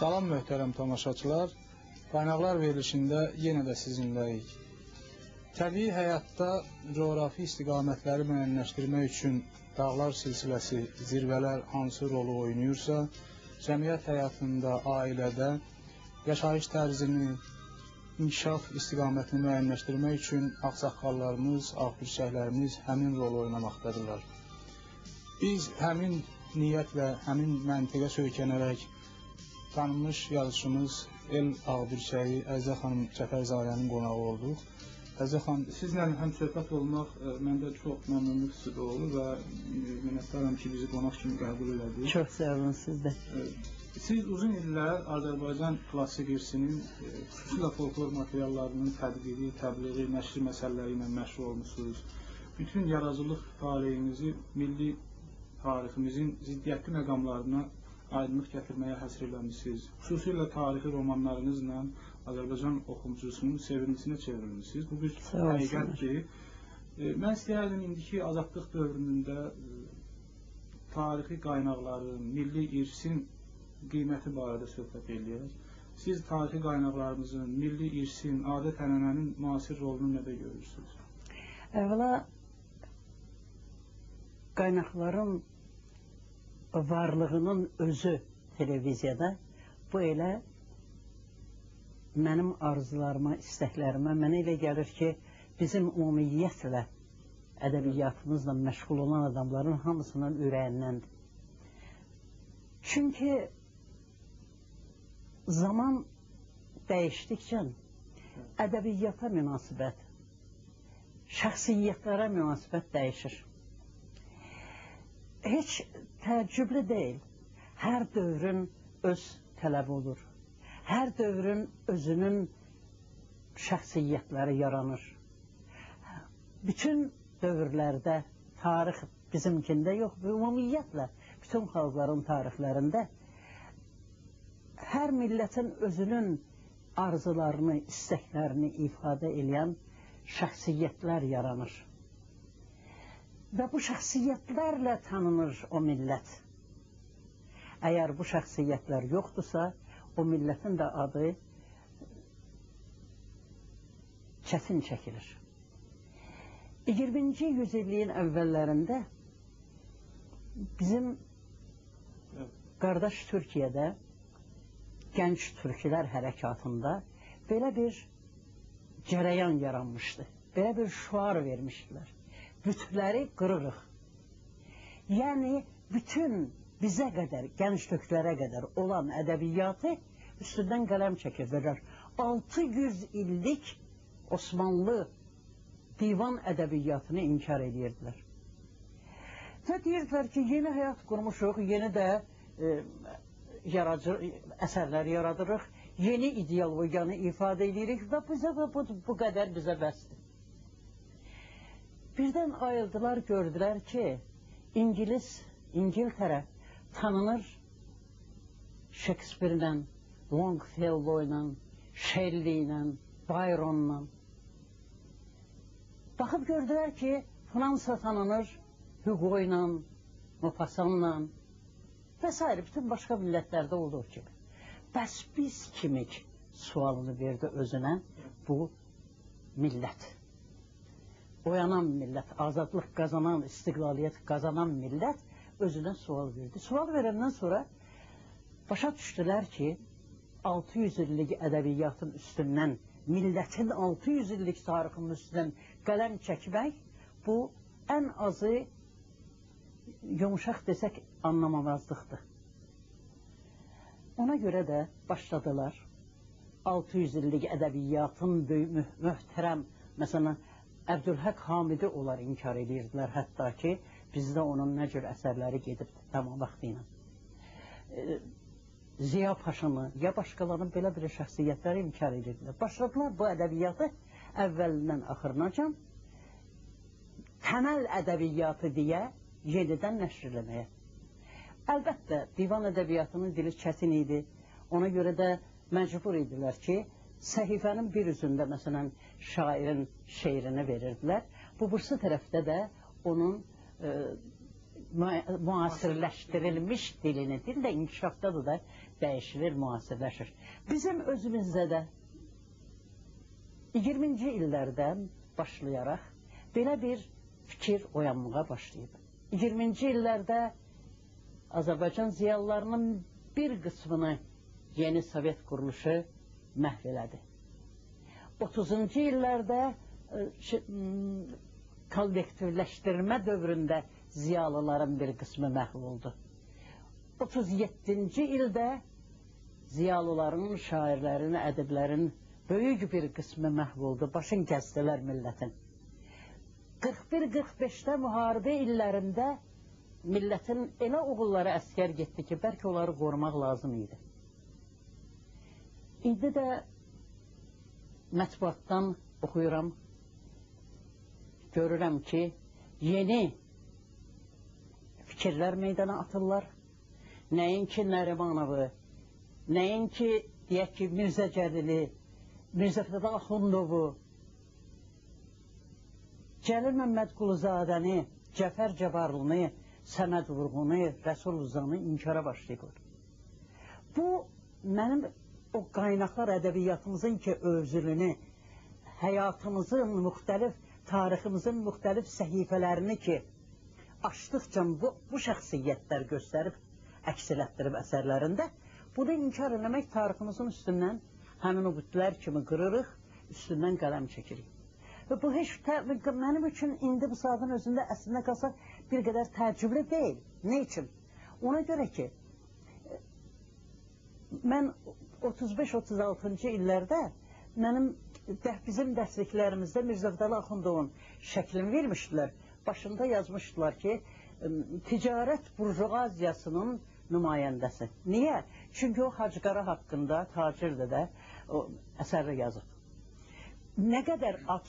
Salam möhtərəm tamaşaçılar. Qaynaqlar verilişində yenə də sizinləyik. Təbii həyatda coğrafi istiqamətləri müəyyənləşdirmək üçün dağlar silsiləsi, zirvələr hansı rolu oynayırsa, cəmiyyət həyatında, ailədə yaşayış tərzini, inkişaf istiqamətini müəyyənləşdirmək üçün ağsaqqallarımız, ağbirçəklərimiz həmin rolu oynamaqdadırlar. Biz həmin niyyətlə, həmin məntiqə söykənərək tanınmış yazıçımız El Ağbirçəyi Əzizə xanım Cəfərzadənin qonağı olduq. Əzizə xanım, sizlə həm söhbət olmaq məndə çox məmnunluq hissi olur və minnətdaram ki, bizi qonaq kimi qəbul elədik. Çox sağ olun siz də. Siz uzun illər Azərbaycan klassik irsinin, xüsusilə folklor materiallarının tədqiqi, təbliği, nəşri məsələləri ilə məşğul olmuşsunuz. Bütün yaradıcılıq fəaliyyətinizi milli tariximizin ziddiyyətli məqamlarına aydınlıq gətirməyə həsr eləmişsiniz. Xüsusilə tarixi romanlarınızla Azərbaycan oxumcusunun sevimlisinə çevrilmişsiniz. Bu bir həqiqətdir. Mən istəyərdim indiki azadlıq dövründə tarixi qaynaqların, milli irsin qiyməti barədə söhbət edək. Siz tarixi qaynaqlarımızın, milli irsin, adət-ənənənin müasir rolunu nədə görürsünüz? Əvvəla qaynaqların varlığının özü televiziyada bu elə mənim arzularıma, istəklərimə, mənə elə gəlir ki, bizim ümumiyyətlə ədəbiyyatımızla məşğul olan adamların hamısının ürəyindəndir. Çünki zaman dəyişdikcə ədəbiyyata münasibət, şəxsiyyətlərə münasibət dəyişir. Heç təəccüblü deyil. Hər dövrün öz tələbi olur. Hər dövrün özünün şəxsiyyətləri yaranır. Bütün dövrlərdə tarix bizimkində yox, ümumiyyətlə bütün xalqların tarixlərində hər millətin özünün arzularını, istəklərini ifadə edən şəxsiyyətlər yaranır. Və bu şəxsiyyətlərlə tanınır o millət. Əgər bu şəxsiyyətlər yoxdursa, o millətin də adı çətin çəkilir. 20-ci yüzilliyin əvvəllərində bizim qardaş Türkiyədə gənc türklər hərəkatında belə bir cərəyan yaranmışdı. Belə bir şüar vermişdilər. Bütləri qırırıq. Yəni, bütün bizə qədər, gənc türklərə qədər olan ədəbiyyatı üstündən qələm çəkirlər. 600 illik Osmanlı divan ədəbiyyatını inkar edirdilər. Və deyirdilər ki, yeni həyat qurmuşuq, yeni də əsərlər yaradırıq, yeni ideologiyanı ifadə edirik və bu qədər bizə bəsdir. Birdən ayıldılar, gördülər ki, İngiltərə tanınır Shakespeare-ilə, Longfellow ilə, Shelley ilə, Byron-la. Baxıb gördülər ki, Fransa tanınır Hugo ilə, Maupassant-la və s. bütün başqa millətlərdə olduğu kimi. Bəs biz kimik sualını verdi özünə bu millət. Oyanan millət, azadlıq qazanan, istiqlaliyyət qazanan millət özünə sual verdi. Sual verəndən sonra başa düşdülər ki, 600 illik ədəbiyyatın üstündən, millətin 600 illik tarixinin üstündən qələm çəkmək, bu ən azı yumuşaq desək anlamamazlıqdır. Ona görə də başladılar 600 illik ədəbiyyatın möhtərəm, məsələn, Əbdülhəq Hamidi onlar inkar edirdilər, hətta ki, bizdə onun nə cür əsərləri gedib tamam vaxtı ilə. Ziya Paşanı, ya başqalarının belə bir şəxsiyyətləri inkar edirdilər. Başladılar bu ədəbiyyatı əvvəlindən axırınacan təməl ədəbiyyatı deyə yenidən nəşr eləməyə. Əlbəttə, divan ədəbiyyatının dili çətin idi. Ona görə də məcbur idilər ki, səhifənin bir üzündə, məsələn, şairin şeirini verirdilər. Bu birisi tərəfdə də onun müasirləşdirilmiş dilini, dil də inkişafdadır da, dəyişilir, müasirləşir. Bizim özümüzdə də 20-ci illərdən başlayaraq belə bir fikir oyanmağa başlayıb. 20-ci illərdə Azərbaycan ziyalılarının bir qismini yeni Sovet quruluşu məhv elədi. 30-cu illərdə kollektivləşdirmə dövründə ziyalıların bir qismi məhv oldu. 37-ci ildə ziyalıların, şairlərin, ədiblərin böyük bir qismi məhv oldu. Başın kəsdilər millətin. 41-45-də müharibə illərində millətin elə oğulları əskər getdi ki, bəlkə onları qorumaq lazım idi. İndi də mətbuatdan oxuyuram, görürəm ki, yeni fikirlər meydana atırlar. Nəinki Nərimanovu, nəinki, deyək ki, Mirzə Cəlili, Mirzə Fətəli Axundovu, Cəlil Məmmədquluzadəni, Cəfər Cəbarlını, Səməd Vurğunu, Rəsul Uzanı inkara başlayırlar. Bu, mənim o qaynaqlar ədəbiyyatımızın ki, özülünü, həyatımızın müxtəlif, tariximizin müxtəlif səhifələrini ki, açdıqca bu şəxsiyyətlər göstərib, əks elətdirib əsərlərində, bunu inkar eləmək tariximizin üstündən həmin o bütlər kimi qırırıq, üstündən qələm çəkirik. Və bu heç mənim üçün indi bu saatın özündə əslində qalsa bir qədər təəccüblü deyil. Nə üçün? Ona görə ki, mən 35-36-cı illərdə bizim dərsliklərimizdə Mirzə Fətəli Axundovun şəklini vermişdilər. Başında yazmışdılar ki, ticarət burjuaziyasının nümayəndəsi. Niyə? Çünki o Hacıqara haqqında, tacirdə də əsərlə yazıb. Nə qədər